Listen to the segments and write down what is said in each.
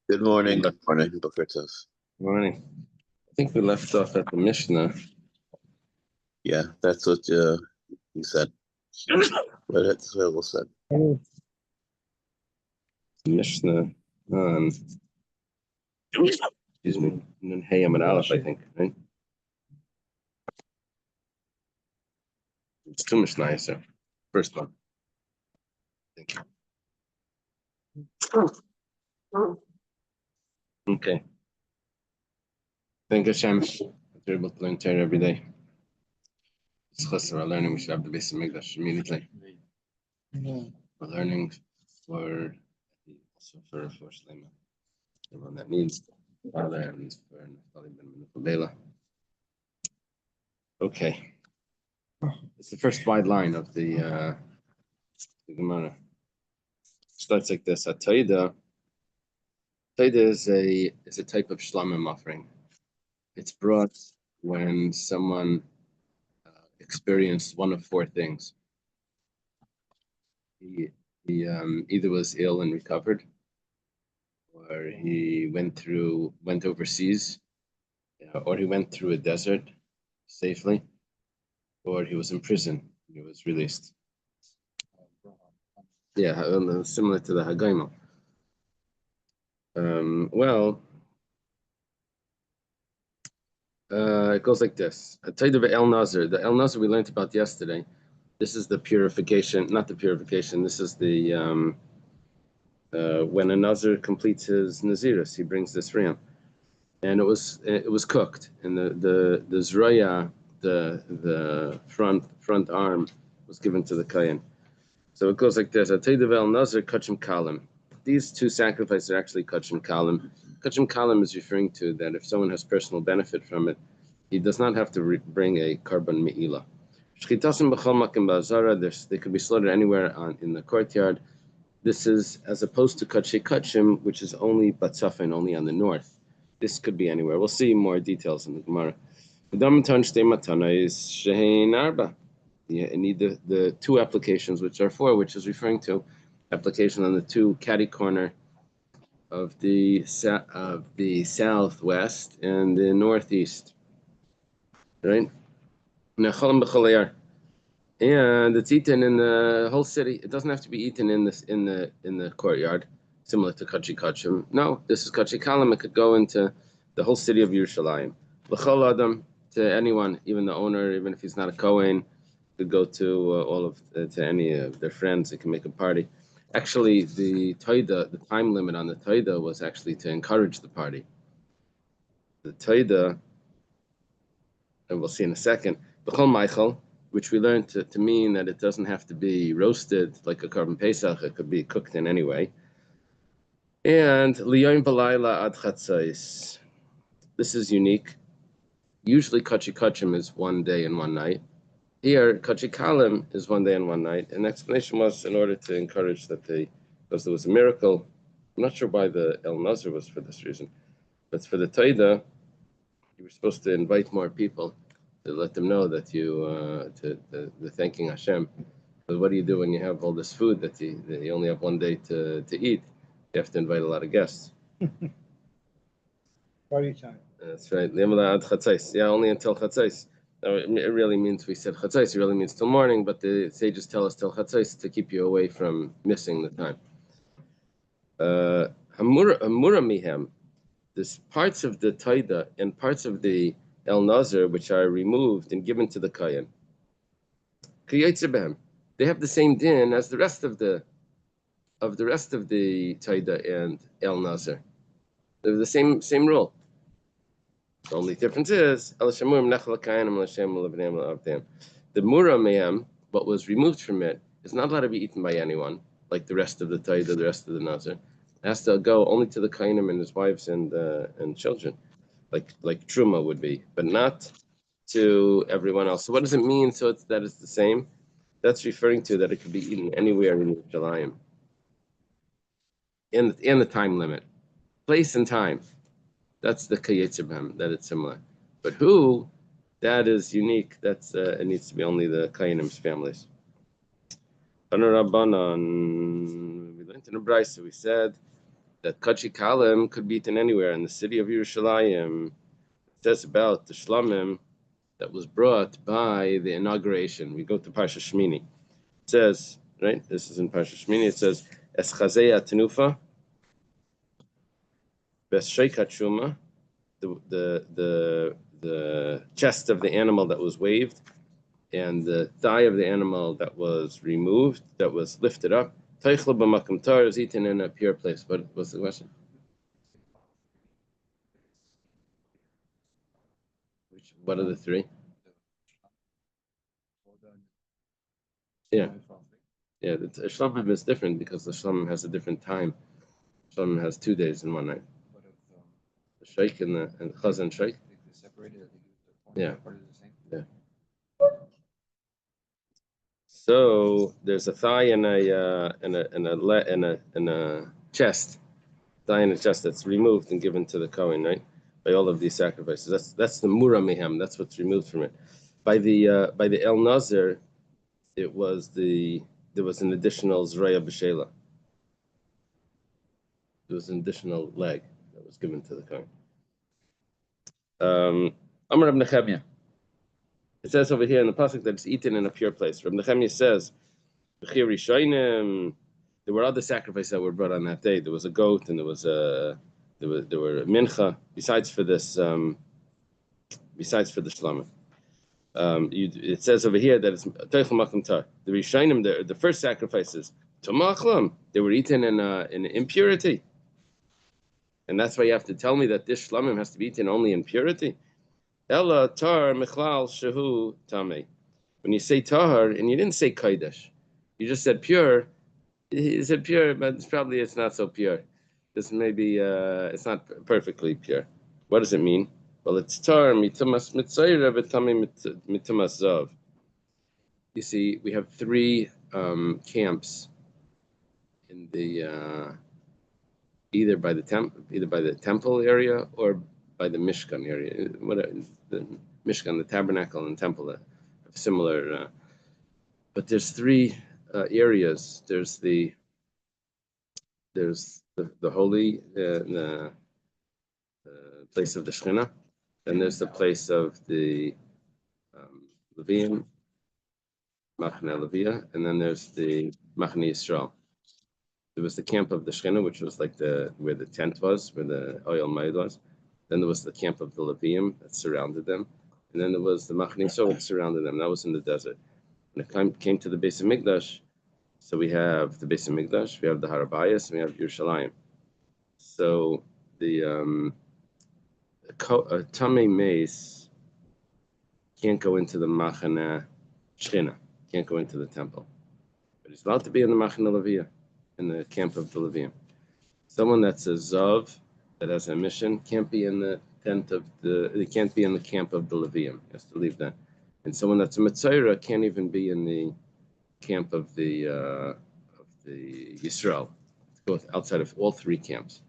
Good morning. Good morning. Boker Tov. Morning. I think we left off at the Mishnah. Yeah, that's what you said. That's what was said. Mishnah on, excuse me, Nun Hey Amud Aleph, I think, right? It's two Mishnahs, sir. First one. Thank you. Okay. Thank Hashem. We're able to learn Torah every day. It's chassid our learning. We should have the basic Mikdash immediately. We're learning for also for Shlema. Everyone that needs Father and for Naftali ben Bela. Okay. It's the first wide line of the Gemara. Starts like this. Taida is a type of shlamim offering. It's brought when someone experienced one of four things. He either was ill and recovered, or he went overseas, or he went through a desert safely, or he was in prison and he was released. Yeah, similar to the Hagaimel. It goes like this. The El Nazir we learned about yesterday. This is the purification, not the purification. This is the when a Nazir completes his Naziris, he brings this ram, and it was cooked, and the zroya, the front arm was given to the Kayan. So it goes like this. El Nazir Kachim Kalim. These two sacrifices are actually Kachim Kalim. Kachim Kalim is referring to that if someone has personal benefit from it, he does not have to bring a carbon me'ila. They could be slaughtered anywhere in the courtyard. This is as opposed to Kachim, which is only Batzafin, only on the north. This could be anywhere. We'll see more details in the Gemara. Yeah, you need the two applications, which are four, which is referring to application on the two catty corner of the southwest and the northeast, right? And it's eaten in the whole city. It doesn't have to be eaten in the courtyard, similar to Kachi Kachim. No, this is Kachi Kalam. It could go into the whole city of Yerushalayim. L'chol adam, to anyone, even the owner, even if he's not a Kohen, could go to to any of their friends. They can make a party. Actually, the time limit on the Taida was actually to encourage the party. The Taida, and we'll see in a second, B'chol Meichel, which we learned to mean that it doesn't have to be roasted like a carbon pesach. It could be cooked in any way. And Liyom B'layla Ad Chatzais. This is unique. Usually Kachi Kachim is 1 day and 1 night. Here, Kachi Kalim is 1 day and 1 night. And the explanation was in order to encourage that because there was a miracle. I'm not sure why the El Nazir was for this reason. But for the Taida, you were supposed to invite more people to let them know that the thanking Hashem. But what do you do when you have all this food that you only have 1 day to eat? You have to invite a lot of guests. Party time. That's right. Yeah, only until Chatzais. It really means, we said Chatzais, it really means till morning, but the sages tell us till Chatzais to keep you away from missing the time. Hamura Mihem, there's parts of the Taida and parts of the El Nazir which are removed and given to the Kayan. They have the same din as the rest of the Taida and El Nazir. They're the same rule. The only difference is the mura mehem, what was removed from it, is not allowed to be eaten by anyone, like the rest of the Taida, the rest of the Nazir. It has to go only to the Kainim and his wives and children, like Truma would be, but not to everyone else. So what does it mean? So that it's the same. That's referring to that it could be eaten anywhere in Yerushalayim. In the time limit, place and time. That's the Kayetzibam, that it's similar. But who, that is unique. That's it needs to be only the Kayanim's families. We went in the Brisa, we said that Kachi Kalim could be eaten anywhere in the city of Yerushalayim. It says about the shlamim that was brought by the inauguration. We go to Parsha Shmini. It says, right? This is in Parsha Shmini. It says, Es Chazei Tenufa, Bes Sheikat Shuma, the chest of the animal that was waved, and the thigh of the animal that was removed, that was lifted up. Teichel b'makom tar is eaten in a pure place. What was the question? What are the three? Yeah. Yeah, the shlamim is different because the shlamim has a different time. Shlamim has 2 days and 1 night. The sheikh and the chaz and sheikh. Yeah. Yeah. So there's a thigh and a chest, thigh and a chest that's removed and given to the Kohen, right? By all of these sacrifices. That's the mura mehem. That's what's removed from it. By the El Nazir, there was an additional Zraya B'Shela. There was an additional leg that was given to the Kohen. Amar Reb Nechemia. It says over here in the pasuk that it's eaten in a pure place. Reb Nechemia says, there were other sacrifices that were brought on that day. There was a goat and there were mincha. Besides for the shlamim. It says over here that it's teichel makom tar. The Rishonim, the first sacrifices, tamachlam, they were eaten in impurity, and that's why you have to tell me that this shlamim has to be eaten only in purity. Ella tar mechlal shehu tamei. When you say tahar and you didn't say kodesh, you just said pure. You said pure, but it's not so pure. This maybe it's not perfectly pure. What does it mean? Well, it's tar mitumas mitzayra v'tami mitumas zav. You see, we have 3 camps in the either by the temple area or by the Mishkan area. The Mishkan, the tabernacle, and temple have similar. But there's 3 areas. There's the holy the place of the Shekhinah. Then there's the place of the Levium, Machne Levia, and then there's the Machne Yisrael. There was the camp of the Shekhinah, which was like where the tent was, where the oil maid was. Then there was the camp of the Levium that surrounded them, and then there was the Machne Yisrael that surrounded them. That was in the desert. When it came to the Beis Hamikdash, so we have the Beis Hamikdash, we have the Har Habayis, and we have Yerushalayim. So the Tamei Mace can't go into the Machane Shechina, can't go into the temple. But he's allowed to be in the Machane Levia, in the camp of the Levium. Someone that's a Zav, that has a mission, can't be in the camp of the Levium. He has to leave that. And someone that's a Mitzayra can't even be in the camp of the Yisrael. Go outside of all 3 camps.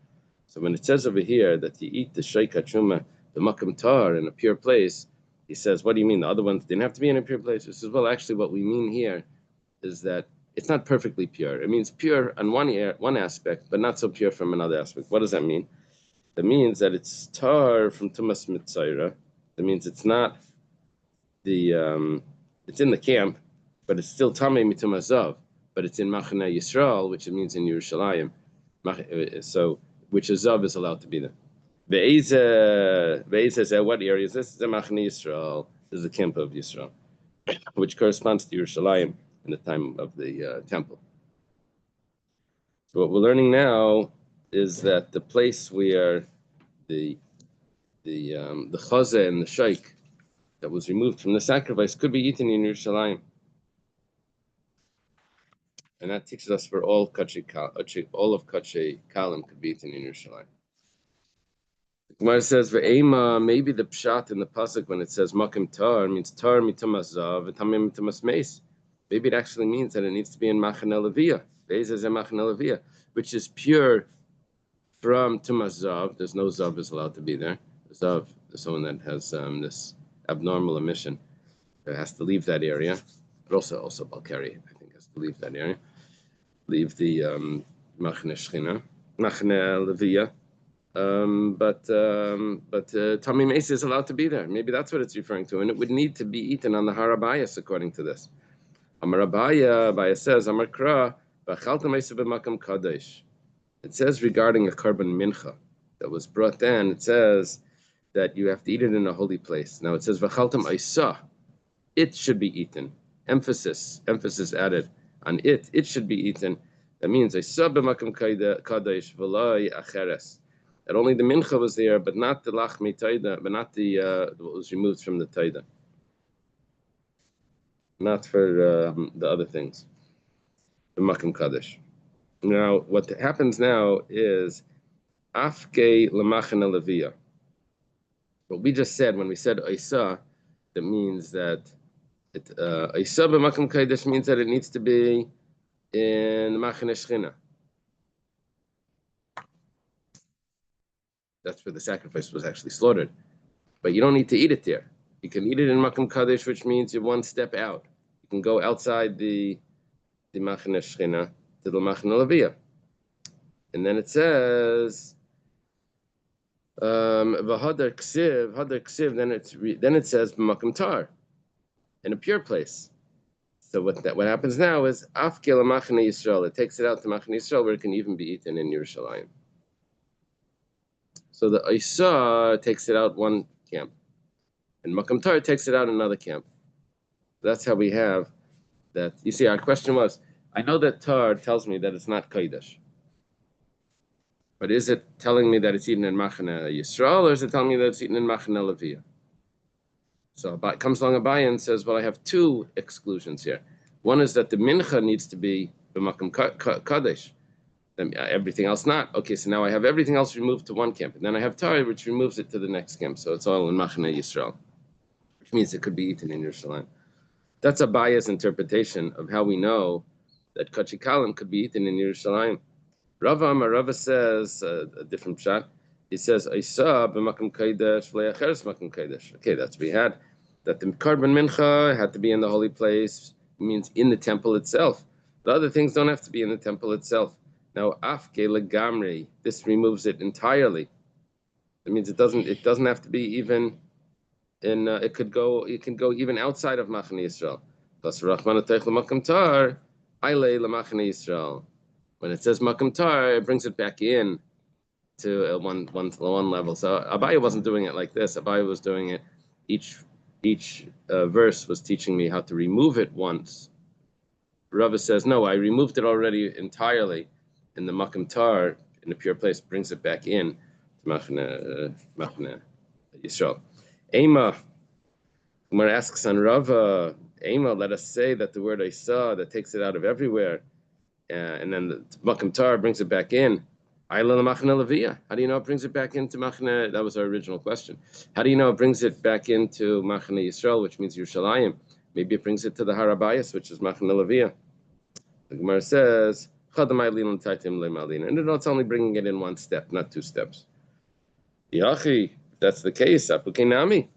So when it says over here that you eat the sheikat shuma, the makam tar, in a pure place, he says, what do you mean? The other ones didn't have to be in a pure place? He says, well, actually, what we mean here is that it's not perfectly pure. It means pure on one aspect, but not so pure from another aspect. What does that mean? That means that it's tar from tumas mitzayra. That means it's not it's in the camp, but it's still tamei mitumas zav. But it's in Machane Yisrael, which it means in Yerushalayim. So, which is Zav is allowed to be there. Ve'ez says, what area is this? This is the Machane Yisrael. This is the camp of Yisrael, which corresponds to Yerushalayim in the time of the temple. So what we're learning now is that the place where the chazeh and the sheikh that was removed from the sacrifice could be eaten in Yerushalayim. And that teaches us for all of Kachi Kalim could be eaten in Yerushalayim. The Gemara says, "Ve'ema." Maybe the pshat in the pasuk when it says "makim tar" means tar mitumas zav v'tamim mitumas meis. Maybe it actually means that it needs to be in Machane Levia, Machane Levia, which is pure from tumas zav. There's no zav is allowed to be there. Zav is someone that has this abnormal emission that has to leave that area, but also Balkari, I think, has to leave that area. Leave the Machane Shechina. Machne Levia. But Tamim Meis is allowed to be there. Maybe that's what it's referring to, and it would need to be eaten on the Harabayas according to this. Amar Abaya says, Amar Kra, B'chalta Meisa b'makam kadosh. It says regarding a korban mincha that was brought in, it says that you have to eat it in a holy place. Now it says V'chaltam Isa, it should be eaten. Emphasis added on it. It should be eaten. That means Isa b'makam kadosh v'loi acheres. That only the mincha was there, but not the lachmi taida, but not the what was removed from the taida, not for the other things. The makam kadosh. Now, what happens now is afke lemachana levia. What we just said when we said Isa, that means that Isa b'makam kadosh means that it needs to be in machane shchina. That's where the sacrifice was actually slaughtered. But you don't need to eat it there. You can eat it in Makam Kadesh, which means you're one step out. You can go outside the Machane Shechina to the Machane Levia. And then it says, V'hadar ksiv, then it says Makam Tar, in a pure place. So what happens now is Afkel Machane Yisrael. It takes it out to Machane Yisrael, where it can even be eaten in Yerushalayim. So the Isa takes it out one camp, and Makam Tar takes it out another camp. That's how we have that. You see, our question was, I know that Tar tells me that it's not Kodesh, but is it telling me that it's eaten in Machane Yisrael, or is it telling me that it's eaten in Machane Levia? So comes along Abaye and says, well, I have two exclusions here. One is that the Mincha needs to be B'makam Kadesh. Everything else not. Okay, so now I have everything else removed to one camp, and then I have Tar, which removes it to the next camp. So it's all in Machane Yisrael, which means it could be eaten in Yerushalayim. That's Abaye's interpretation of how we know that Kachi Kalim could be eaten in Yerushalayim. Rava says a different shot. He says, Isa b'makam kodesh v'le'acheres makam kodesh. Okay, that's what we had. That the korban mincha had to be in the holy place, means in the temple itself. The other things don't have to be in the temple itself. Now, afke legamri, this removes it entirely. It means it doesn't have to be even in. It can go even outside of Machane Yisrael. Plus, Rachman ataych l'makam tar, ayle l'machane Yisrael. When it says makam tar, it brings it back in to one level. So Abaye wasn't doing it like this. Abaye was doing it. Each verse was teaching me how to remove it once. Rava says, no, I removed it already entirely. In the makam tar, in a pure place, brings it back in to Machane Yisrael. Ema, Umar asks on Rava, Ema, let us say that the word Isa that takes it out of everywhere, and then the makam tar brings it back in. Ayla Machane Levia. How do you know it brings it back into Machane? That was our original question. How do you know it brings it back into Machane Yisrael, which means Yerushalayim? Maybe it brings it to the Harabayas, which is Machane Levia. The Gemara says, and it's only bringing it in one step, not two steps. Yachi, if that's the case, apukinami.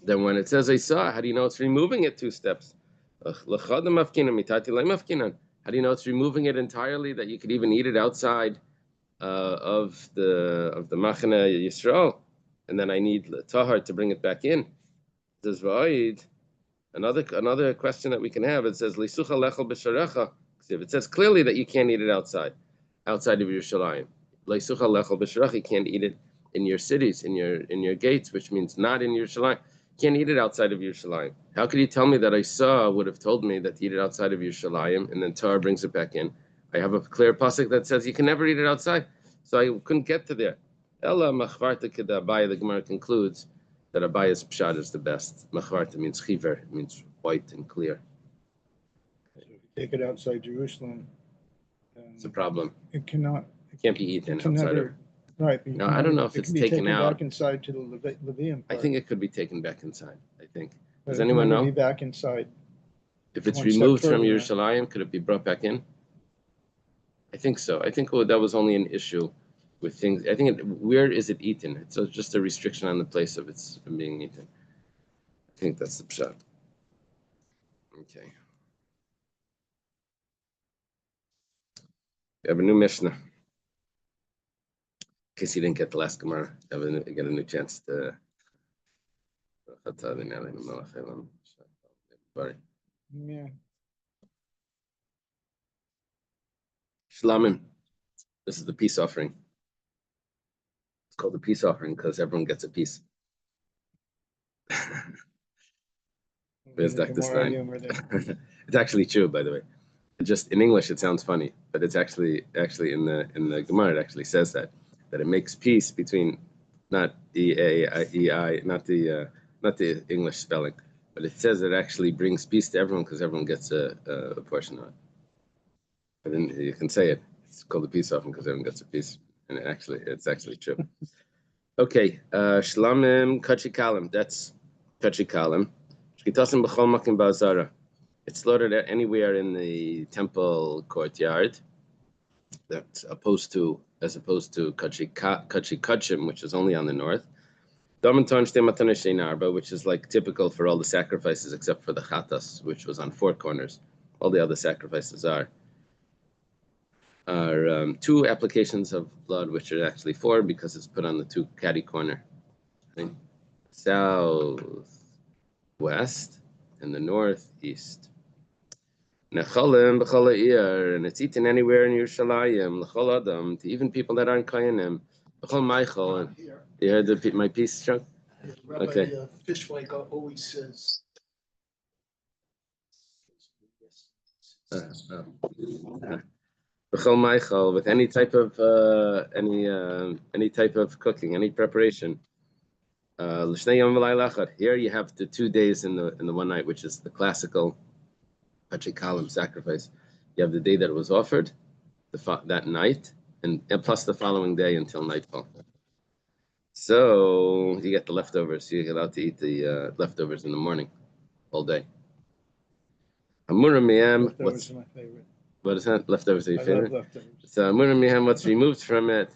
Then when it says Isa, how do you know it's removing it two steps? How do you know it's removing it entirely, that you could even eat it outside of the Machane Yisrael? And then I need Tahar to bring it back in. It says, another question that we can have, it says, Lisucha lechel b'sharecha. It says clearly that you can't eat it outside of Yerushalayim. Lisucha lechel b'sharecha, you can't eat it in your cities, in your gates, which means not in Yerushalayim. Can't eat it outside of Yerushalayim. How could you tell me that Isa would have told me that to eat it outside of Yerushalayim, and then Tar brings it back in? I have a clear pasuk that says you can never eat it outside, so I couldn't get to there. Ella machvarta keda Abaye, the Gemara concludes that Abaye's pshat is the best. Machvarta means chiver, it means white and clear. So if you take it outside Jerusalem, It's a problem. it cannot. It can't be eaten It can outside never, of. right. No, I don't know if it's taken out. Back inside to the Levium. I think it could be taken back inside. I think. But Does it can anyone never know? Be back inside. If it's one step removed from further. Yerushalayim, could it be brought back in? I think so. I think that was only an issue with things. I think where is it eaten? It's just a restriction on the place of its being eaten. I think that's the pshat. Okay. We have a new Mishnah. case you didn't get the last Gemara, get a new chance to. Yeah. Shlamim. This is the peace offering. It's called the peace offering because everyone gets a piece. Where's Dr. Stein? It's actually true, by the way. Just in English, it sounds funny, but it's actually in the Gemara, it actually says that it makes peace between not E-A-I-E-I, not the English spelling, but it says it actually brings peace to everyone because everyone gets a portion of it. But then you can say it. It's called the peace offering because everyone gets a piece, and it's actually true. Okay, Shlamim Kachi Kalim. That's Kachi Kalim. Shkitasim b'chol makim ba'azara. It's slaughtered anywhere in the temple courtyard. That's as opposed to Kachi Kachim, which is only on the north. Which is like typical for all the sacrifices except for the Chatas, which was on four corners. All the other sacrifices are two applications of blood, which are actually four because it's put on the two catty corner. Right? South, west, and the northeast. Nechalim b'chol ha'ir, and it's eaten anywhere in Yerushalayim, l'chol adam, to even people that aren't koyanim. B'chol meichel. You heard my piece, Chuck? Okay. Fishwick always says. B'chol meichel, with any type of cooking, any preparation. L'shnei yom v'layla echad. Here you have the 2 days in the one night, which is the classical Kachi Kalim sacrifice. You have the day that it was offered, that night, and plus the following day until nightfall. So you get the leftovers. So you're allowed to eat the leftovers in the morning, all day. Amura miyam. Leftovers are my favorite. What is that? Leftovers are your favorite? Leftovers. So Amura miyam, what's removed from it,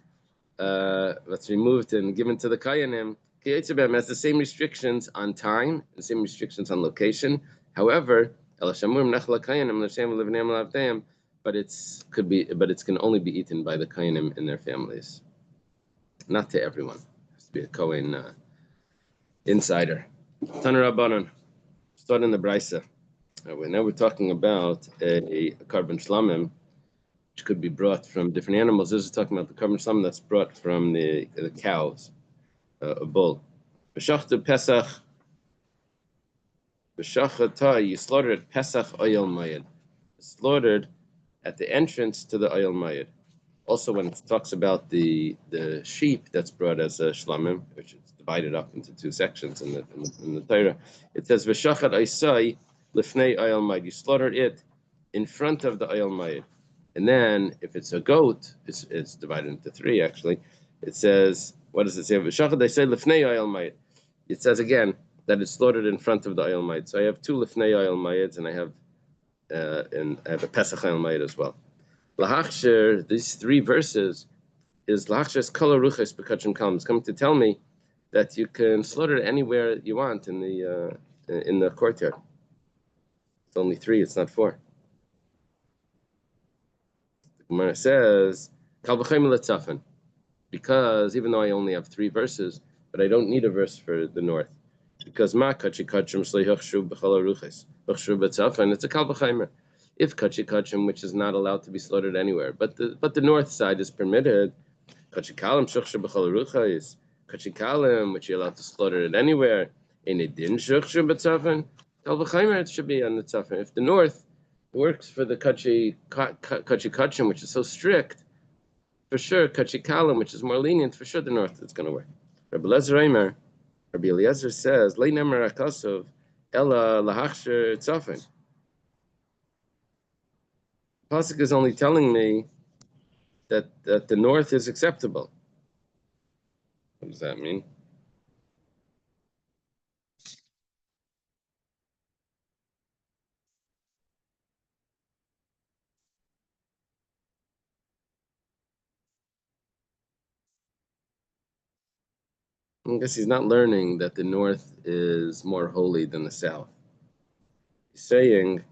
what's removed and given to the Kayanim, has the same restrictions on time, the same restrictions on location. However, but it can only be eaten by the Kayanim in their families, not to everyone. It has to be a Kohen insider. Taner Rabbanan, start in the Brisa. Now we're talking about a carbon shlamim, which could be brought from different animals. This is talking about the carbon shlamim that's brought from the cows, a bull. B'shachta Pesach. B'shachata, you slaughtered at Pesach Oyel Mayed. Slaughtered at the entrance to the Oyel Mayed. Also, when it talks about the sheep that's brought as a shlamim, which is divided up into two sections in the Torah, it says V'shachat Isai Lifnei Oyel Mayed. You slaughtered it in front of the Oyel Mayed. And then, if it's a goat, it's divided into three actually. It says, what does it say? V'shachat Isai Lifnei Oyel Mayed. It says again that it's slaughtered in front of the Oyel Mayed. So I have two Lifnei Oyel Mayeds, and I have a Pesach Oyel Mayed as well. Lahachsher, these three verses is Lahachsher's Kol Ruches B'Kachim Kalim. It's coming to tell me that you can slaughter it anywhere you want in the courtyard. It's only three; it's not four. The Gemara says Kal V'Chaim L'Tzafen, because even though I only have three verses, but I don't need a verse for the north, because Ma Kachi Kachim Shlei Hachshu B'Chol Ruches Hachshu B'Tzafen. It's a Kal V'Chaimer. If Kachi Kachim, which is not allowed to be slaughtered anywhere, but the north side is permitted, Kachi Kalim Shachshu B'Chol Ruches, Kachi Kalim, which you're allowed to slaughter it anywhere, and it didn't Shachshu B'Tzafen, Kal V'Chaimer, it should be on the Tzafen. If the north works for the Kachi Kachim, which is so strict, for sure, Kachi Kalim, which is more lenient, for sure the north is going to work. Rabbi Eliezer says, Lei Nemer Akasov, Ella Lahachsher Tzafen. Pasuk is only telling me that the north is acceptable. What does that mean? I guess he's not learning that the north is more holy than the south. He's saying,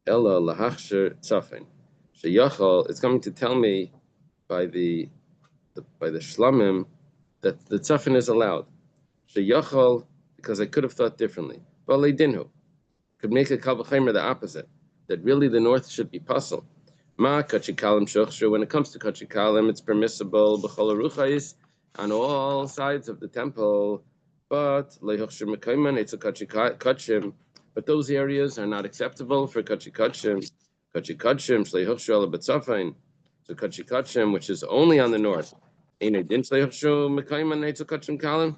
Ella lahachsher tzafin. Sheyachol, it's coming to tell me by the shlamim that the tzafin is allowed. Sheyachol, because I could have thought differently. But dinhu could make a kal v'chaymer the opposite, that really the north should be pasul. Ma kachikalim shochsher, when it comes to kachikalim, it's permissible b'chol aruchais on all sides of the temple, but lehochsher mekayman, it's a kachikachim. But those areas are not acceptable for kachikachim. Kachikachim shleihochsher ala b'tzafain. So kachikachim, which is only on the north, ain't din shleihochsher mekayman it's a kachim kalim.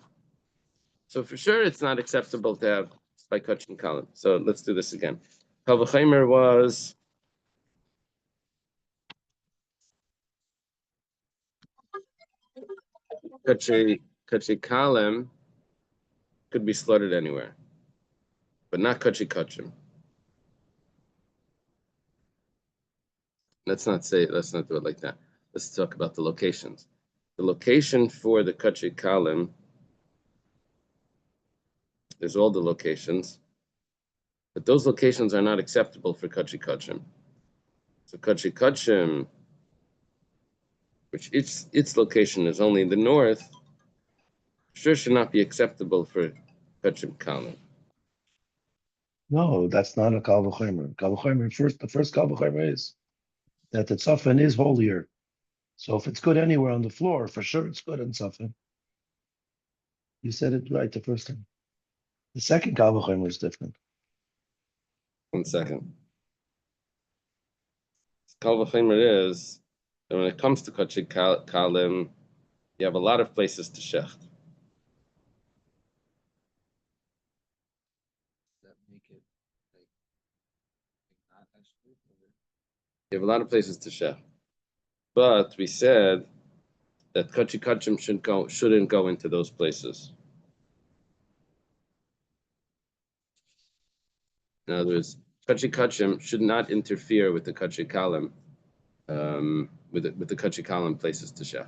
So for sure, it's not acceptable to have by kachim kalim. So let's do this again. Kal v'chaymer was kachikalim could be slaughtered anywhere, but not kachikachim. Let's not do it like that. Let's talk about the locations. The location for the kachikalim, there's all the locations, but those locations are not acceptable for kachikachim. So kachikachim, which its location is only in the north, sure should not be acceptable for kachim kalim. No, that's not a kal v'chomer. Kal v'chomer, the first kal v'chomer is that the tzafin is holier. So if it's good anywhere on the floor, for sure it's good in tzafin. You said it right the first time. The second kal v'chomer is different. 1 second. Kal v'chomer is that when it comes to kachim kalim, you have a lot of places to shecht. You have a lot of places to shech. But we said that kachikachim shouldn't go into those places. In other words, kachikachim should not interfere with the kachikalim, with the kachikalim places to shech.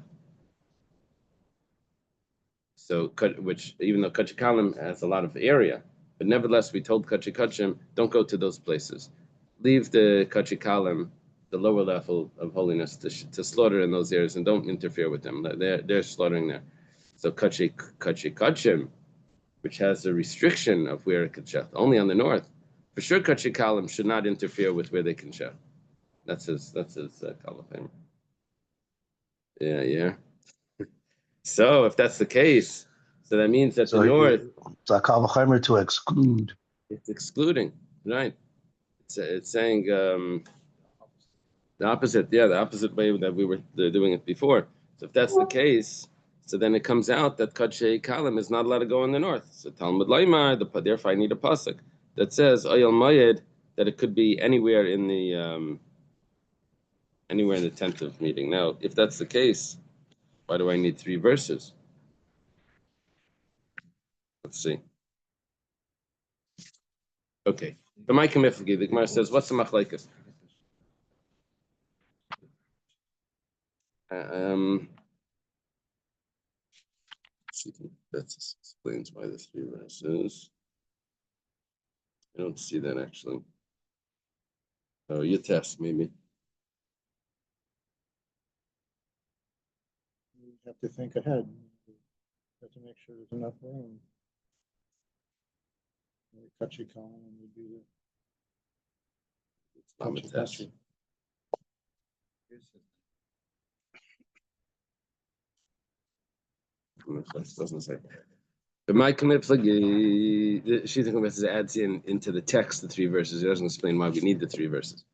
So, which even though kachikalim has a lot of area, but nevertheless we told kachikachim don't go to those places. Leave the kachikalim, the lower level of holiness, to slaughter in those areas and don't interfere with them. They're slaughtering there. So kachikachim, which has a restriction of where it could shech, only on the north. For sure, kachikalim should not interfere with where they can shech. That's his kal v'chomer. Yeah. So if that's the case, so that means that the north. It's a kal v'chomer to exclude. It's excluding, right? It's saying the opposite. Yeah, the opposite way that we were doing it before. So if that's the case, so then it comes out that kachikalim is not allowed to go in the north. So Talmud Laimar, therefore I need a pasuk that says Oyel Mayed, that it could be anywhere in the tentative meeting. Now, if that's the case, why do I need 3 verses? Let's see. Okay. The Micah Miflagi, the Gemara says, what's the machlekes? That explains why the 3 verses. I don't see that actually. Oh, your test, maybe. You have to think ahead. You have to make sure there's enough room. Kachikalim would be It's not a the test. kachi. It doesn't say. But my Miflagi, she's thinking about adds into the text the 3 verses. It doesn't explain why we need the 3 verses.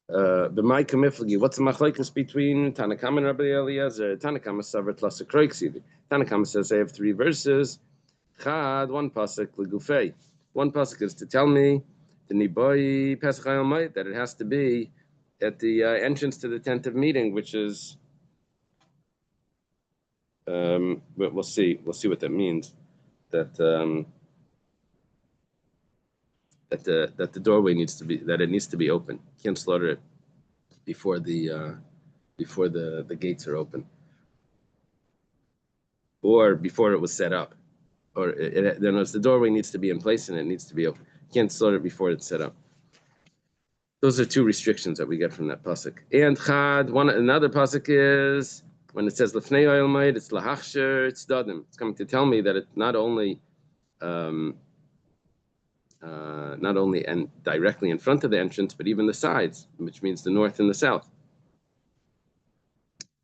But my Miflagi, what's the machlekes between Tanakama and Rabbi Eliezer? Tanakama saver plus a kroiksidi. Tanakama says I have 3 verses. Chad, 1 pasuk legufei. 1 pasuk is to tell me the niboi pesach hayom that it has to be at the entrance to the tent of meeting, which is. But we'll see what that means. That the doorway needs to be open. You can't slaughter it before the gates are open, or before it was set up, or the doorway needs to be in place and it needs to be open. You can't slaughter it before it's set up. Those are two restrictions that we get from that pasuk. And chad, another pasuk is when it says lefnei oil ma'id, it's lahachsher, it's dadim. It's coming to tell me that it's not only and directly in front of the entrance, but even the sides, which means the north and the south.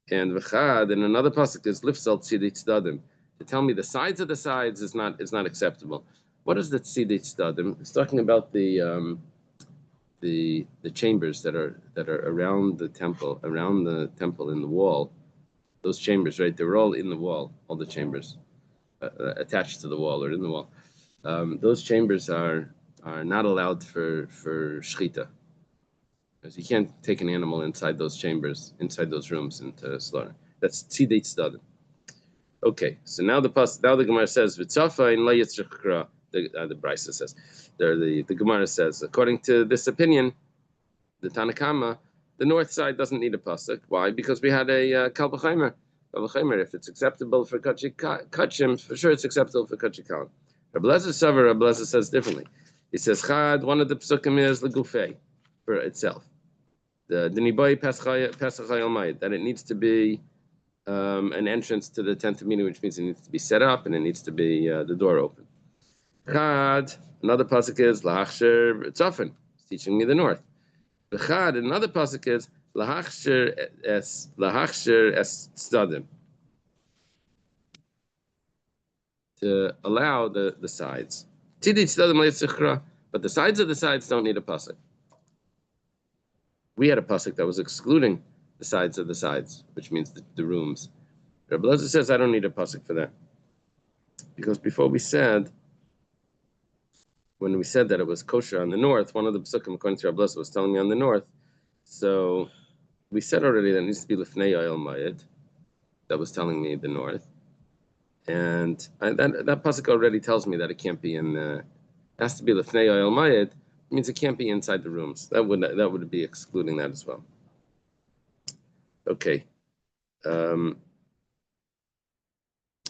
And v'chad, and another pasuk is lifsal tzidei tzdadim, to tell me the sides of the sides is not acceptable. What is the tzidei tzdadim? It's talking about the chambers that are around the temple in the wall. Those chambers, right? They're all in the wall. All the chambers attached to the wall or in the wall. Those chambers are not allowed for shechita, because you can't take an animal inside those chambers, inside those rooms, into slaughter. That's tzidei tzdadim. Okay, so now the Gemara says v'tzafa in la yitzchakra. The Brisa says, the Gemara says, according to this opinion, the Tanakama, the north side doesn't need a pasuk. Why? Because we had a kal v'chaimer. If it's acceptable for kachim, for sure it's acceptable for kachim kalim. Rabbi Lezer says differently. He says, chad, one of the psukim is legufei, for itself. The niboy pesachayil mayid, that it needs to be an entrance to the tent of meeting, which means it needs to be set up and it needs to be the door open. Chad, another pasuk is lahachsher tzafin, it's teaching me the north. Chad, another pasuk is lahachsher es tzadim, to allow the sides. But the sides of the sides don't need a pasuk. We had a pasuk that was excluding the sides of the sides, which means the rooms. Rabbi Lezer says I don't need a pasuk for that, because before when we said that it was kosher on the north, one of the psukim according to Rabbi Lezer was telling me on the north. So we said already that it needs to be lifnei oil mayid. That was telling me the north. And that pasuk already tells me that it can't be in the. It has to be lefnei oil mayid. It means it can't be inside the rooms. That would be excluding that as well. Okay.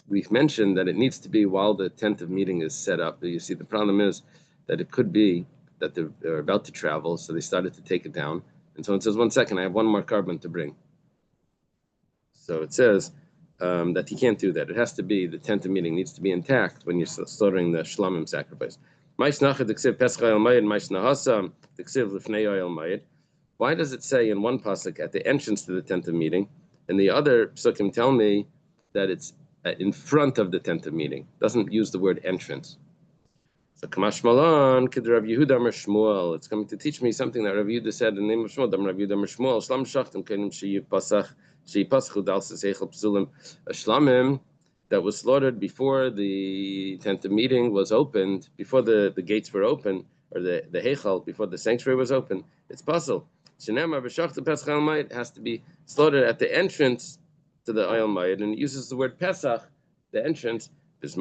We've mentioned that it needs to be while the tent of meeting is set up. You see, the problem is that it could be that they're about to travel, so they started to take it down. And someone says, 1 second, I have one more carbon to bring. So it says that you can't do that. It has to be, the tent of meeting needs to be intact when you're slaughtering the shlamim sacrifice. Why does it say in one pasuk at the entrance to the tent of meeting, and the other psukim tell me that it's in front of the tent of meeting? Doesn't use the word entrance. So Kamash Malan, Kid Rav Yehuda Amar Shmuel. It's coming to teach me something that Rav Yehuda said in the name of Shmuel. Rav Yehuda Amar Shmuel. Shlam Shachtim Kenim Sheyipasachu Dal Seichel Psulim. A shlamim that was slaughtered before the tent of meeting was opened, before the gates were open, or the heichal, before the sanctuary was open. It's puzzle. Shenema B'Shachtim Pesach Oil Mayid has to be slaughtered at the entrance to the Oil Mayid, and it uses the word Pesach, the entrance. That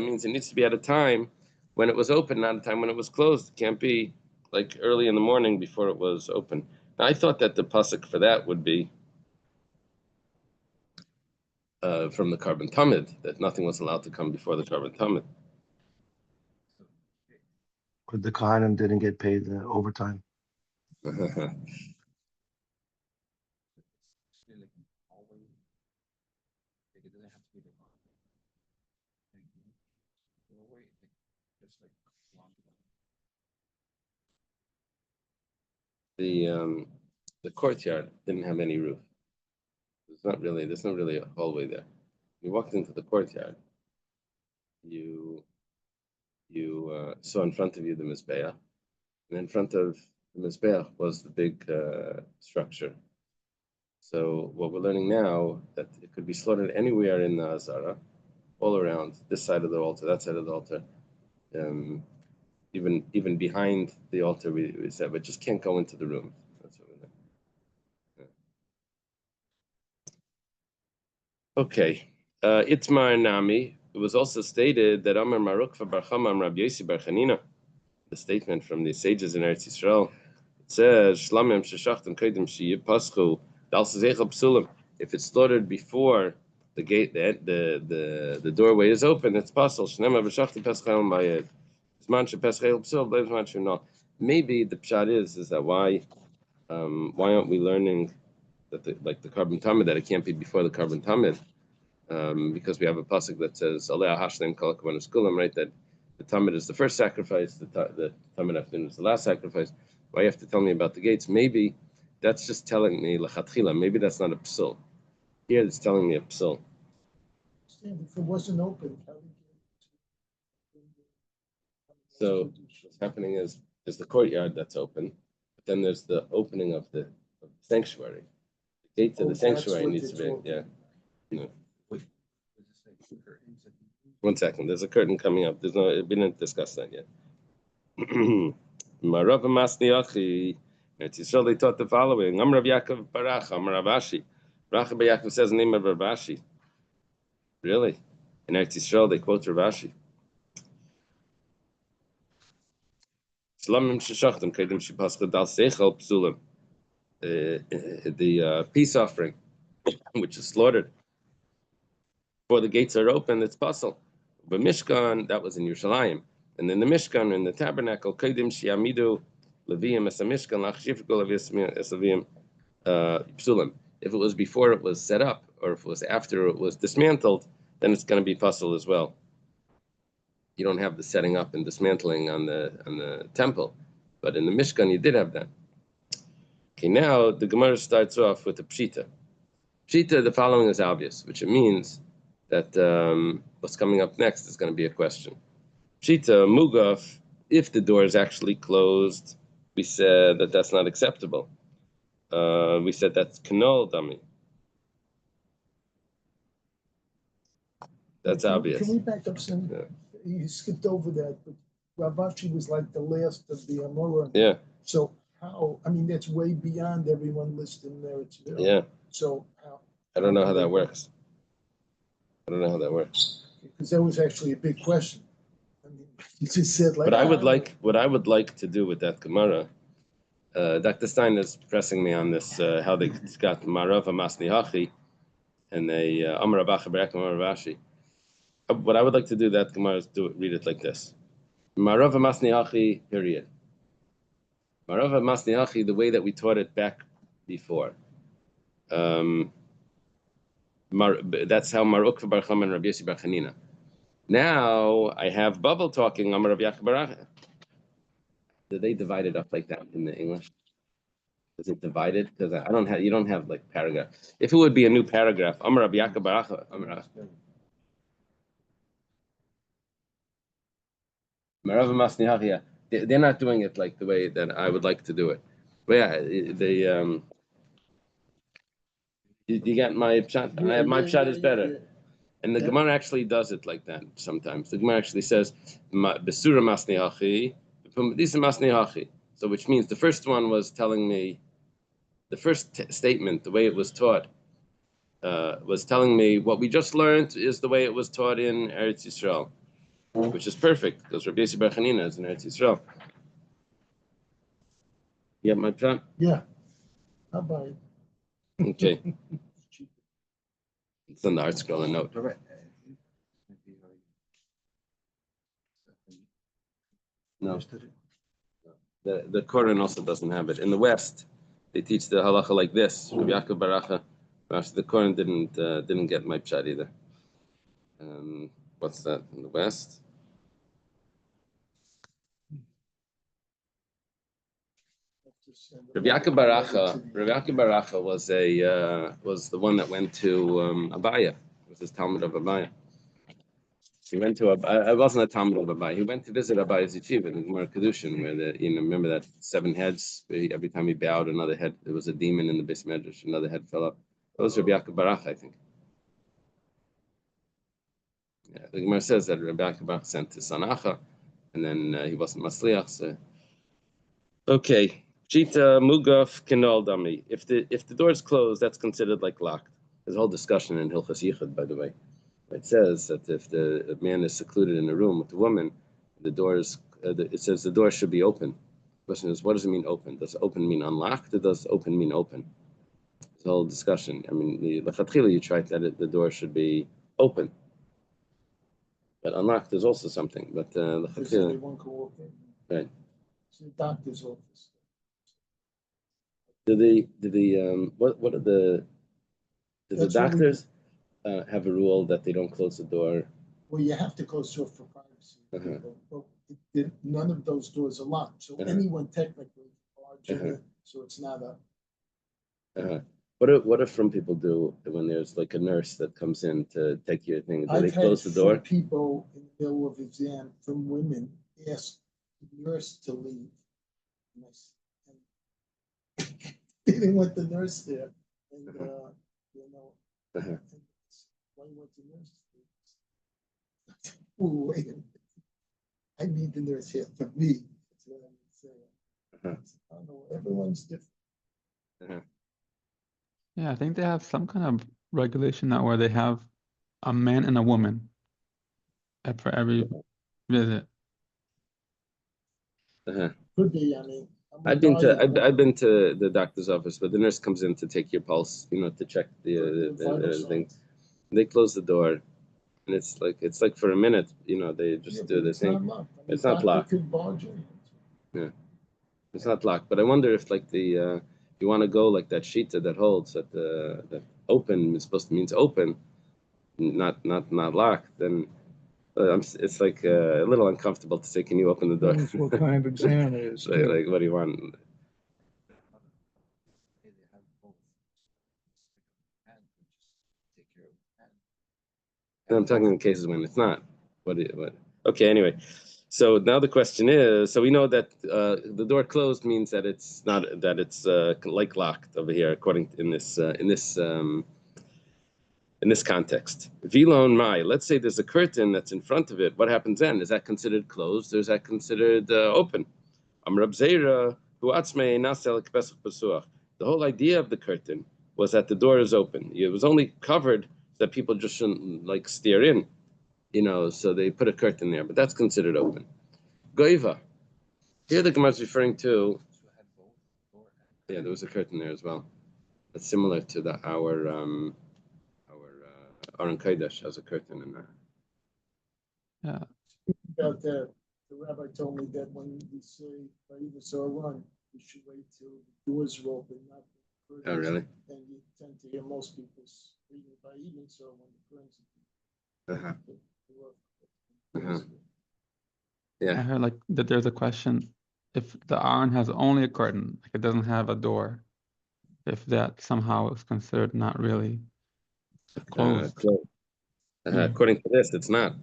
means it needs to be at a time when it was open, not a time when it was closed. It can't be like early in the morning before it was open. Now, I thought that the pasuk for that would be from the carbon tamid, that nothing was allowed to come before the carbon tamid. But the Kohanim didn't get paid overtime. The courtyard didn't have any roof. There's not really a hallway there. You walked into the courtyard. You saw in front of you the mizbeach, and in front of the mizbeach was the big structure. So what we're learning now, that it could be slaughtered anywhere in the Azara, all around, this side of the altar, that side of the altar, even behind the altar, we said, but just can't go into the room. That's what we're learning. Yeah. Okay. Itmar Nami. It was also stated that Amar Marukva Bar Chama Am Rabbi Yosi Bar Chanina, the statement from the sages in Eretz Yisrael. It says, Shlamim sheshachtem kodim sheyipaschu dal sezeichel psulim. If it's slaughtered before the gate, the doorway is open, it's possible. Shnema b'shachtem peschel mayed. Zman shepesachel psul, b'zman shuno. maybe the pshat is that why aren't we learning that the carbon tamid, that it can't be before the carbon tamid, because we have a pasuk that says Aleh Hashlem Kol Kavanos Kulam, right? That the tamid is the first sacrifice, the tamid afternoon is the last sacrifice. Why you have to tell me about the gates? Maybe that's just telling me lechatchila. Maybe that's not a psul. Here it's telling me a psul. If it wasn't open, how did you? So what's happening is there's the courtyard that's open, but then there's the opening of the sanctuary. The gate to the that's sanctuary what needs to they're be, yeah. No. One second, there's a curtain coming up. We didn't discuss that yet. Marav Masniachi, Yisrael, they taught the following. Amrav Yaakov Barach, Amrav Ashi. Rav Yaakov says the name of Rav Ashi. Really? In Eretz Yisrael, they quote Rav Ashi. Slamim sheshachtim kedim shepascha dal seichel psulim. The peace offering, which is slaughtered before the gates are open, it's puzzle. But Mishkan, that was in Yerushalayim, and then the Mishkan in the tabernacle, kedim shiamidu leviim es Mishkan lachshifkol leviim psulim. If it was before it was set up, or if it was after it was dismantled, then it's going to be puzzle as well. You don't have the setting up and dismantling on the temple, but in the Mishkan you did have that. Okay, now the Gemara starts off with the Pshita. Pshita, the following is obvious, which it means that what's coming up next is going to be a question. Pshita, Mugaf, if the door is actually closed, we said that that's not acceptable. We said that's Kanol Dami. That's obvious. Can we back up some? Yeah. You skipped over that, but Ravashi was like the last of the Amora. Yeah. So how? I mean, that's way beyond everyone listed in there. Yeah. So how? I don't know how that works. Because that was actually a big question. I mean, you just said like. What I would like to do with that Gemara, Dr. Stein is pressing me on this, how they got Marav Masni Hachi and they Amar Abacha Berek Amar Rashi. What I would like to do that Gemara is read it like this: Marav Masni Hachi, period. Marav Masni Hachi, the way that we taught it back before. That's how Maruk Bar Chama and Rabbi Yossi Bar Chanina. Now I have Bubble talking Amar Rav Yaakov Barach. Did they divide it up like that in the English? Is it divided? Because you don't have like paragraph. If it would be a new paragraph, Amar Rav Yaakov Barach, Marav Masni Hachi. They're not doing it like the way that I would like to do it. But yeah, you get my shot. My shot is better. And the Gemara actually does it like that sometimes. The Gemara actually says, Besura Masni Hachi, Disa Masni Hachi. So which means the first one was telling me, the first statement, the way it was taught, was telling me what we just learned is the way it was taught in Eretz Yisrael, which is perfect, because Rabbi Yossi Bar Chanina is in Eretz Yisrael. You have my plan? Yeah. How about it? Okay. It's on the art scroll and note. No. The Koran also doesn't have it. In the West, they teach the halacha like this. Rabbi Yaakov Baracha. The Koran didn't get my pshat either. What's that in the West? Rabbi Yaakov Baracha was the one that went to Abaya. It was his Talmud of Abaya. He went to I wasn't a Talmud of Abaya. He went to visit Abaya's yeshiva in Gemara Kedushin, where remember that 7 heads. Every time he bowed, another head. There was a demon in the Beis Medrash. Another head fell up. That was Rabbi Yaakov Baracha, I think. Yeah, the Gemara says that Rabbi Yaakov Baracha sent to Sanacha, and then he wasn't Masliach. So. Okay. Chita Mugaf Kinol Dami. If the door is closed, that's considered like locked. There's a whole discussion in Hilchas Yichud, by the way. It says that if the man is secluded in a room with the woman, the door is. It says the door should be open. The question is, what does it mean open? Does open mean unlocked, or does open mean open? It's a whole discussion. I mean, the lechatchila you tried that the door should be open, but unlocked is also something. But lechatchila, right? It's the doctor's office. What are do the That's what we- doctors have a rule that they don't close the door? Well, you have to close off for privacy. Uh-huh. But none of those doors are locked, so Uh-huh. anyone technically barge in Uh-huh. it, so it's not a. Uh-huh. What if some people do when there's like a nurse that comes in to take your thing? Do they I've had close the door? people in the middle of exam from women ask the nurse to leave. And they didn't want the nurse there, and Uh-huh. why you want the nurse to leave? Oh, wait a minute. I need the nurse here for me. That's what I'm saying. Uh-huh. I don't know. Everyone's different. Uh-huh. Yeah, I think they have some kind of regulation now where they have a man and a woman for every visit. Uh-huh. Could be. I mean, I'm a I've been guy, to the doctor's office, but the nurse comes in to take your pulse, to check the vital the thing. signs. They close the door, and it's like for a minute, they Yeah, just but do the it's thing. not locked. I mean, It's not doctor locked. could barge in. It's not locked, but I wonder if like you want to go like that shita that holds that open is supposed to means open, not locked. Then it's like a little uncomfortable to say, "Can you open the door?" Depends what kind of exam it is. too. like, what do you want? And I'm talking in cases when it's not. What? Okay, anyway. So now the question is, so we know that the door closed means that it's not, that it's like locked over here, according to, in this context. Vilon mai, let's say there's a curtain that's in front of it. What happens then? Is that considered closed, or is that considered open? Amrab Zeira, hu atzmei nasel k'pesach pesuach. The whole idea of the curtain was that the door is open. It was only covered so that people just shouldn't like steer in, so they put a curtain there, but that's considered open. Goiva. Here the Gemara is referring to. Yeah, there was a curtain there as well. That's similar to our Aron Kodesh has a curtain in there. Yeah. About that, the rabbi told me that when we say Vayiva Run, we should wait till the doors are open, not the curtains. Oh, really? And you tend to hear most people reading Vayiva, so when the curtains. Uh-huh. Uh-huh. I Yeah. heard like that there's a question if the Aron has only a curtain, like it doesn't have a door, if that somehow is considered not really closed. Closed. According to this, it's not.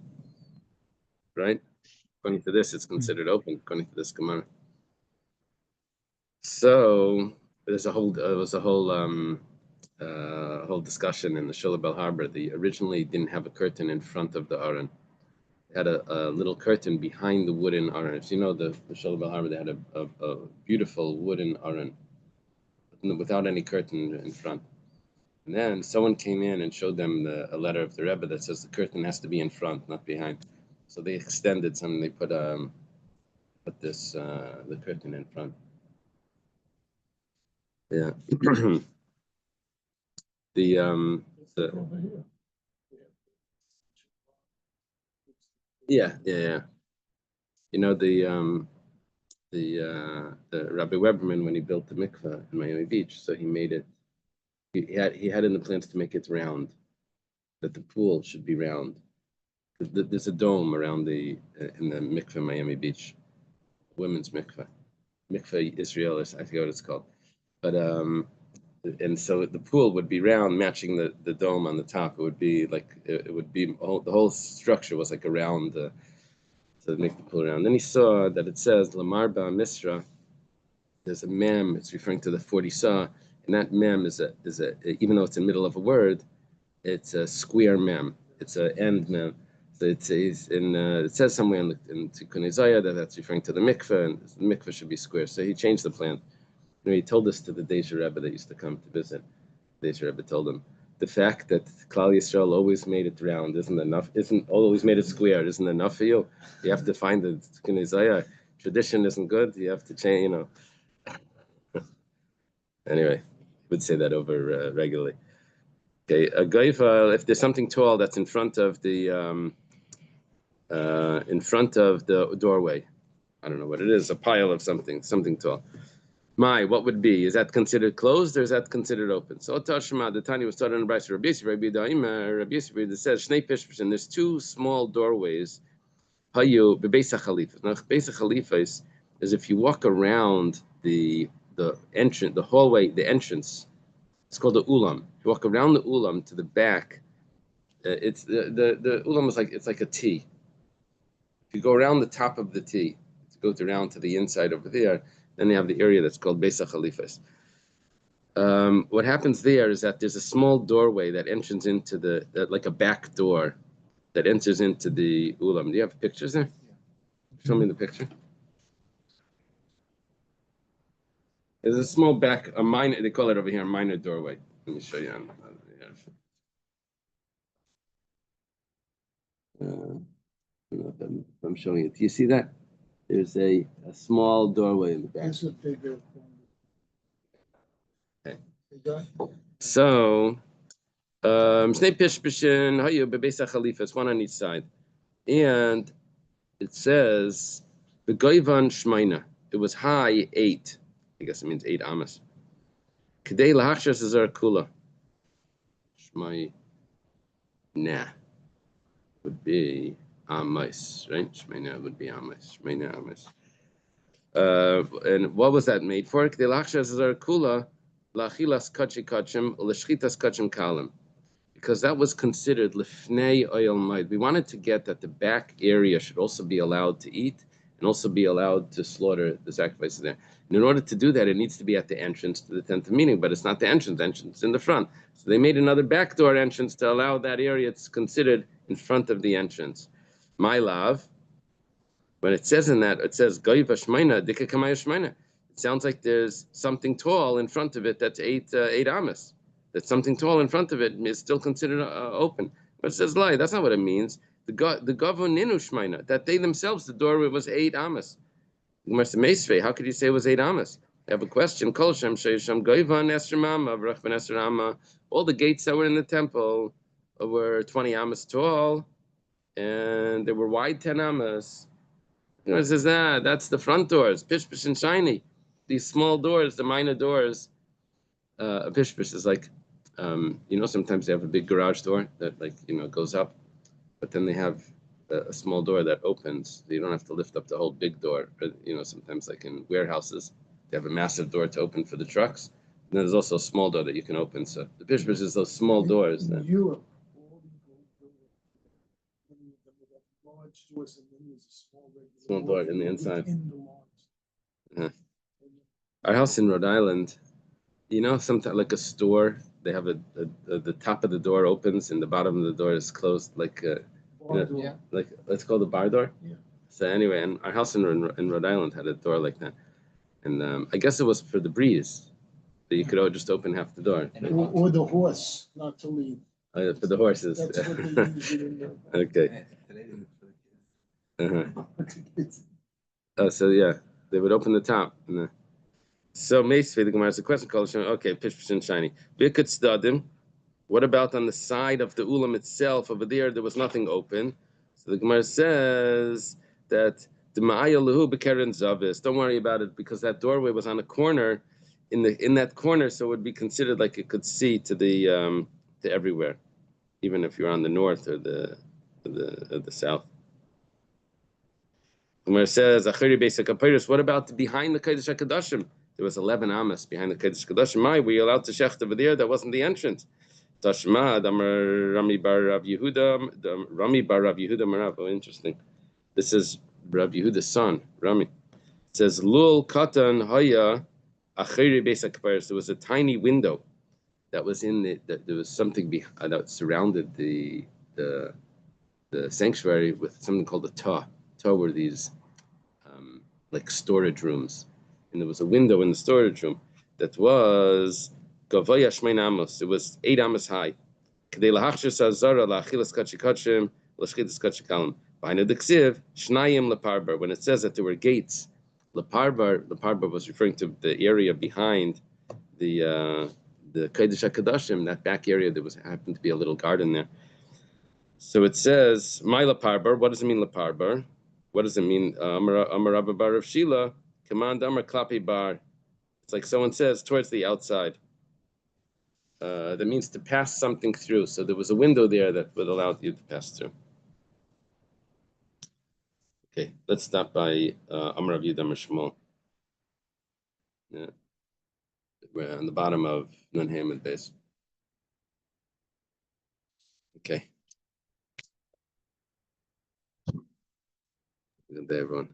Right? According to this, it's considered open. According to this Gemara. So there was a whole discussion in the Shula Bel Harbor. They originally didn't have a curtain in front of the Aron. They had a little curtain behind the wooden Aron. If you know the Shula Bel Harbor, they had a beautiful wooden Aron without any curtain in front. And then someone came in and showed them a letter of the Rebbe that says the curtain has to be in front, not behind. So they extended something. They put the curtain in front. Yeah. the yeah. The Rabbi Weberman, when he built the mikveh in Miami Beach, so he made it. He had in the plans to make it round, that the pool should be round. There's a dome around in the mikveh Miami Beach, women's mikveh Israel, I forget what it's called, but and so the pool would be round, matching the dome on the top. It would be like it would be the whole structure was like a round to make the pool round. Then he saw that it says Lamar Ba Misra. There's a mem. It's referring to the 40 saw, and that mem is a even though it's in the middle of a word, it's a square mem. It's an end mem. So it says it says somewhere in Tikkun Isaiah that's referring to the mikveh, and the mikveh should be square. So he changed the plan. He told this to the Deja Rebbe that used to come to visit. Deja Rebbe told him the fact that Klal Yisrael always made it round isn't always made it square, isn't enough for you. You have to find the Tikkun Isaiah. Tradition isn't good. You have to change. Anyway, would say that over regularly. Okay, a goiva, if there's something tall that's in front of the doorway, I don't know what it is, a pile of something tall. What would be? Is that considered closed or is that considered open? So Tashma, the Tanya was started in the Brayso. Rabbi Yisrael says, Shnei Pishpishim, there's two small doorways. Hayu bebeisa Khalifa. Now bebeisa Khalifa is if you walk around the entrance, the hallway, the entrance. It's called the ulam. If you walk around the ulam to the back, it's the ulam is like a T. If you go around the top of the T, it goes around to the inside over there. Then you have the area that's called Beisa Khalifas. What happens there is that there's a small doorway that enters into like a back door that enters into the ulam. Do you have pictures there? Show me the picture. There's a small a minor, they call it over here a minor doorway. Let me show you on I'm showing it. Do you see that? There's a small doorway in the back. That's what they do. Okay. Okay. So, Shnei Pishpishin, Hayu Bebeisa Khalifa, it's one on each side. And it says, the Goivan Shmaina, it was high 8. I guess it means 8 amas. Kedei Lahachshas is our kula. Shmai, would be amas, right? Shmaina would be amas. Shmaina amas. And what was that made for? Kedei Lahachshas is our kula. Lachilas kachi kachim, l'shchitas kachim kalim, because that was considered lifnei oil maid. We wanted to get that the back area should also be allowed to eat and also be allowed to slaughter the sacrifices there. And in order to do that, it needs to be at the entrance to the tent of meeting, but it's not the entrance in the front. So they made another backdoor entrance to allow that area to considered in front of the entrance. My love, when it says in that, it says goiva shmaina, dika kamaya shmaina. It sounds like there's something tall in front of it that's 8 amas. That something tall in front of it is still considered open. But it says lie. That's not what it means. The gavon ninu shmaina, that they themselves, the doorway was 8 amas. How could you say it was 8 amas? I have a question. Kol shem sheisham goivan esher mama, vrach ben esher amma. All the gates that were in the temple were 20 amas tall, and they were wide 10 amas. It says that's the front doors, pishpish and shiny. These small doors, the minor doors, a pishpish is like, sometimes they have a big garage door that goes up, but then they have a small door that opens. So you don't have to lift up the whole big door. Sometimes like in warehouses, they have a massive door to open for the trucks. And there's also a small door that you can open. So the pishpish is those small doors. In Europe, all these large doors, and then there's a Small door in the inside. within the large. Our house in Rhode Island, sometimes like a store, they have the top of the door opens and the bottom of the door is closed, like like let's call the bar door. Yeah. So anyway, and our house in Rhode Island had a door like that, and I guess it was for the breeze that you could just open half the door. Or the horse, not to leave. For the horses. That's what they use it in the. Okay. So yeah, they would open the top. So Meisvei, the Gemara has a question called okay, Pishpish and shiny. Bikut stadim. What about on the side of the ulam itself? Over there was nothing open. So the Gemara says that the ma'aya lehu bekeren zavis. Don't worry about it because that doorway was on a corner, in that corner, so it would be considered like it could see to the to everywhere, even if you're on the north or the south. The Gemara says achiri beis hakapiros. What about behind the Kodesh HaKadoshim? There was 11 amas behind the Kodesh HaKadoshim. Were you allowed to shecht over there? That wasn't the entrance. Tashma, Rami bar Rav Yehuda, Marav. Oh, interesting. This is Rav Yehuda's son, Rami. It says, Lul katan haya achiri beis hakapiros. There was a tiny window that was there was something that surrounded the sanctuary with something called a ta. Ta were these like storage rooms. And there was a window in the storage room that was Gavaya Shmein Amos. It was 8 amos high. Kedei lahachshus hazara la'achilas kachikachim l'shchitas kachikalim. Behind the ksiv shnayim leparbar. When it says that there were gates, leparbar was referring to the area behind the Kodesh HaKadoshim. That back area, there happened to be a little garden there. So it says my leparbar. What does it mean leparbar? What does it mean? Amar Rabba bar of Shila, command Amar Klapi bar. It's like someone says towards the outside. That means to pass something through. So there was a window there that would allow you to pass through. Okay, let's stop by Amar Rav Yehuda Amar Shmuel. Yeah, we're on the bottom of Nun Hamid base. Okay. Good day, everyone.